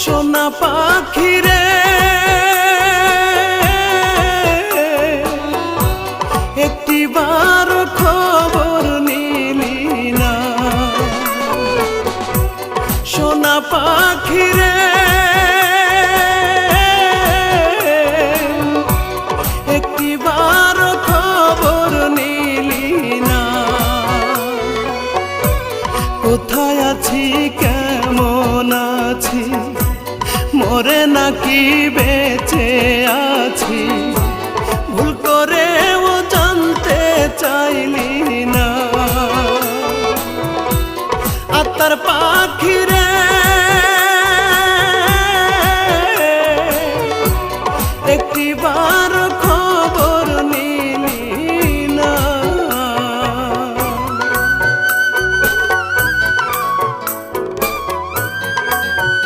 সোনা পাখিরে একটিবার খবর নিলি না। সোনা পাখিরে একটিবার খবর নিলি না। কোথায় আছি কেমন আছি, মরে নাকি বেঁচে আছি, ভুল করেও জানতে চাইলি না। আত্মার পাখিরে